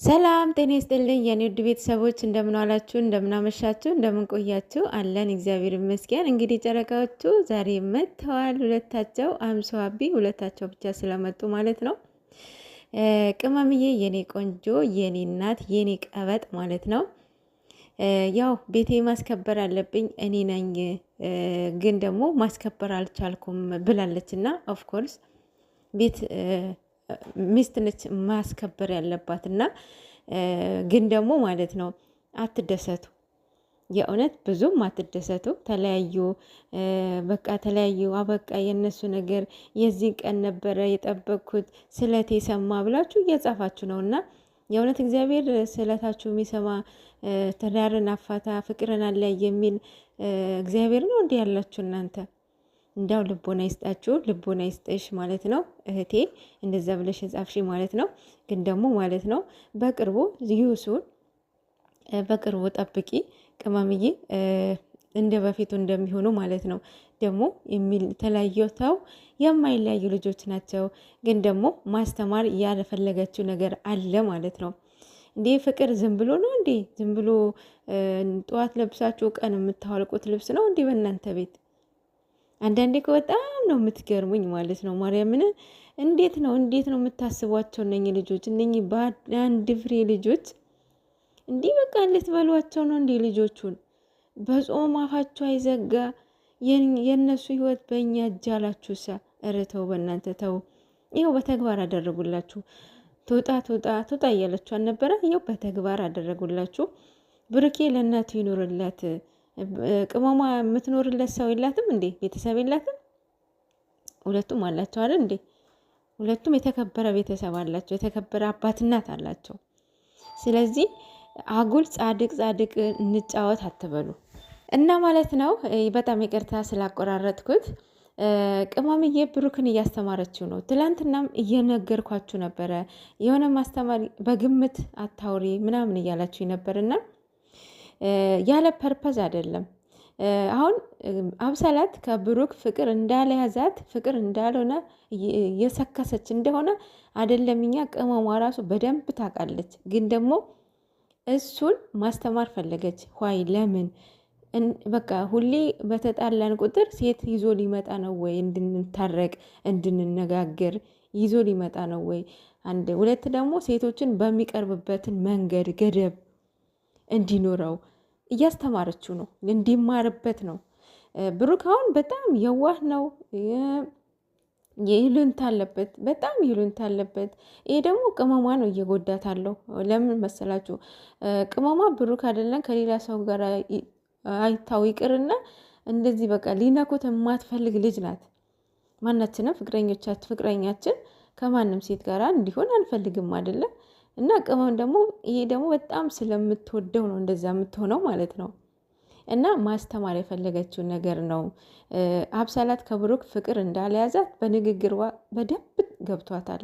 ሰላም ጤና ይስጥልኝ የኔ ውድ ቤተሰቦች እንደምን ዋላችሁ፣ እንደምን አመሻችሁ፣ እንደምን ቆያችሁ? አለን እግዚአብሔር ይመስገን። እንግዲህ ጨረቃዎቹ ዛሬ መጥተዋል። ሁለታቸው አምሰዋቢ ሁለታቸው ብቻ ስለመጡ ማለት ነው። ቅመምዬ የኔ ቆንጆ የኔ እናት የኔ ቀበጥ ማለት ነው። ያው ቤቴ ማስከበር አለብኝ እኔ ነኝ፣ ግን ደግሞ ማስከበር አልቻልኩም ብላለች እና ኦፍኮርስ ቤት ሚስት ነች ማስከበር ያለባት እና ግን ደግሞ ማለት ነው አትደሰቱ፣ የእውነት ብዙም አትደሰቱ። ተለያዩ በቃ ተለያዩ፣ አበቃ የነሱ ነገር። የዚህ ቀን ነበረ የጠበቅኩት ስለቴ ሰማ ብላችሁ እየጻፋችሁ ነው። እና የእውነት እግዚአብሔር ስለታችሁ የሚሰማ ትዳርን አፋታ ፍቅርን አለ የሚል እግዚአብሔር ነው እንዲህ ያላችሁ እናንተ። እንዳው ልቦና ይስጣችሁ፣ ልቦና ይስጥሽ ማለት ነው እህቴ፣ እንደዛ ብለሽ ጻፍሽ ማለት ነው። ግን ደግሞ ማለት ነው በቅርቡ ይሁሱን በቅርቡ ጠብቂ ቅመምዬ፣ እንደ በፊቱ እንደሚሆኑ ማለት ነው። ደግሞ ተለያይተው የማይለያዩ ልጆች ናቸው። ግን ደግሞ ማስተማር ያልፈለገችው ነገር አለ ማለት ነው። እንዴ ፍቅር ዝም ብሎ ነው እንዴ? ዝም ብሎ ጠዋት ለብሳችሁ ቀን የምታወልቁት ልብስ ነው እንዴ በእናንተ ቤት? አንዳንዴ እኮ በጣም ነው የምትገርሙኝ ማለት ነው። ማርያምን እንዴት ነው የምታስቧቸው እነኚህ ልጆች፣ እነኚህ በአንድ ፍሬ ልጆች እንዲህ በቃ ልትበሏቸው ነው እንዲህ ልጆቹን? በጾም አፋቸው አይዘጋ የእነሱ ህይወት በእኛ እጅ አላችሁ። ኧረ ተው በእናንተ ተው። ይኸው በተግባር አደረጉላችሁ። ትውጣ እያለችሁ አልነበረ? ይኸው በተግባር አደረጉላችሁ። ብሩኬ ለእናቱ ይኖርላት። ቅመሟ የምትኖርለት ሰው የላትም እንዴ? ቤተሰብ የላትም? ሁለቱም አላቸው አይደል እንዴ? ሁለቱም የተከበረ ቤተሰብ አላቸው፣ የተከበረ አባት እናት አላቸው። ስለዚህ አጉል ጻድቅ እንጫወት አትበሉ እና ማለት ነው። በጣም ይቅርታ ስላቆራረጥኩት። ቅመምዬ ብሩክን እያስተማረችው ነው። ትላንትናም እየነገርኳችሁ ነበረ፣ የሆነ ማስተማሪ በግምት አታውሪ ምናምን እያላችሁ ነበርና ያለ ፐርፐዝ አይደለም። አሁን አብሰላት ከብሩክ ፍቅር እንዳልያዛት ፍቅር እንዳልሆነ እየሰከሰች እንደሆነ አይደለም። እኛ ቅመሟ ራሱ በደንብ ታውቃለች። ግን ደግሞ እሱን ማስተማር ፈለገች። ኋይ ለምን በቃ ሁሌ በተጣላን ቁጥር ሴት ይዞ ሊመጣ ነው ወይ? እንድንታረቅ እንድንነጋገር ይዞ ሊመጣ ነው ወይ? አንድ ሁለት ደግሞ ሴቶችን በሚቀርብበትን መንገድ ገደብ እንዲኖረው እያስተማረችው ነው፣ እንዲማርበት ነው። ብሩክ አሁን በጣም የዋህ ነው፣ ይሉንታ አለበት፣ በጣም ይሉንታ አለበት። ይሄ ደግሞ ቅመሟ ነው እየጎዳት አለው። ለምን መሰላችሁ? ቅመሟ ብሩክ አይደለም ከሌላ ሰው ጋር አይታው ይቅርና እንደዚህ በቃ ሊነኩት የማትፈልግ ልጅ ናት። ማናችንም ፍቅረኛችን ከማንም ሴት ጋር እንዲሆን አንፈልግም አይደለም። እና ቅመም ደግሞ ይሄ ደግሞ በጣም ስለምትወደው ነው እንደዛ የምትሆነው ማለት ነው። እና ማስተማር የፈለገችው ነገር ነው። አብሳላት ከብሩክ ፍቅር እንዳልያዛት በንግግሯ በደንብ ገብቷታል።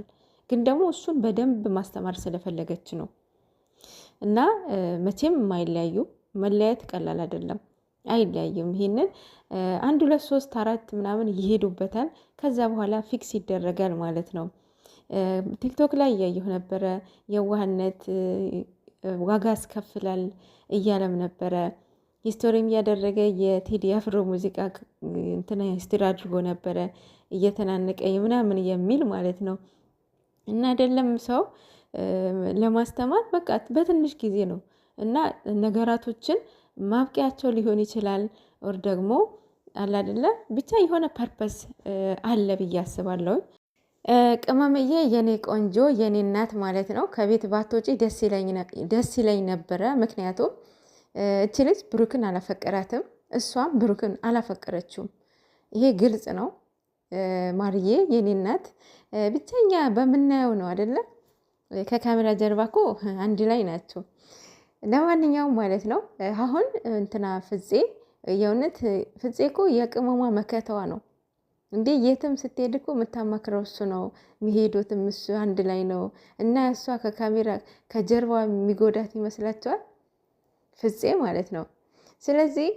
ግን ደግሞ እሱን በደንብ ማስተማር ስለፈለገች ነው። እና መቼም የማይለያዩ መለያየት ቀላል አይደለም፣ አይለያዩም። ይሄንን 1 2 3 4 ምናምን ይሄዱበታል። ከዛ በኋላ ፊክስ ይደረጋል ማለት ነው። ቲክቶክ ላይ እያየሁ ነበረ። የዋህነት ዋጋ ያስከፍላል እያለም ነበረ። ሂስቶሪም እያደረገ የቴዲ አፍሮ ሙዚቃ እንትና ሂስቶሪ አድርጎ ነበረ እየተናነቀኝ ምናምን የሚል ማለት ነው። እና አይደለም ሰው ለማስተማር በቃ በትንሽ ጊዜ ነው እና ነገራቶችን ማብቂያቸው ሊሆን ይችላል። ወር ደግሞ አለ አይደለ ብቻ የሆነ ፐርፐስ አለ ብዬ አስባለሁ። ቅመምዬ የኔ ቆንጆ የኔ እናት ማለት ነው። ከቤት ባትወጪ ደስ ይለኝ ነበረ። ምክንያቱም እቺ ልጅ ብሩክን አላፈቀራትም፣ እሷም ብሩክን አላፈቀረችውም። ይሄ ግልጽ ነው። ማርዬ የኔ እናት ብቻኛ በምናየው ነው አይደለ? ከካሜራ ጀርባ እኮ አንድ ላይ ናቸው። ለማንኛውም ማለት ነው አሁን እንትና ፍፄ የእውነት ፍፄ እኮ የቅመሟ መከተዋ ነው እንዴ! የትም ስትሄድ እኮ የምታማክረው እሱ ነው። የሚሄዱትም እሱ አንድ ላይ ነው። እና እሷ ከካሜራ ከጀርባ የሚጎዳት ይመስላችኋል? ፍፄ ማለት ነው። ስለዚህ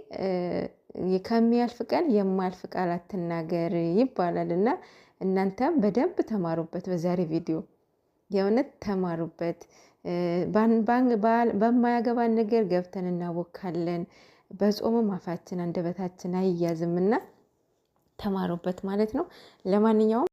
ከሚያልፍ ቀን የማያልፍ ቃል አትናገር ይባላል። እና እናንተም በደንብ ተማሩበት፣ በዛሬ ቪዲዮ የእውነት ተማሩበት። በማያገባን ነገር ገብተን እናቦካለን። በጾምም አፋችን አንደበታችን አይያዝምና ተማሩበት ማለት ነው። ለማንኛውም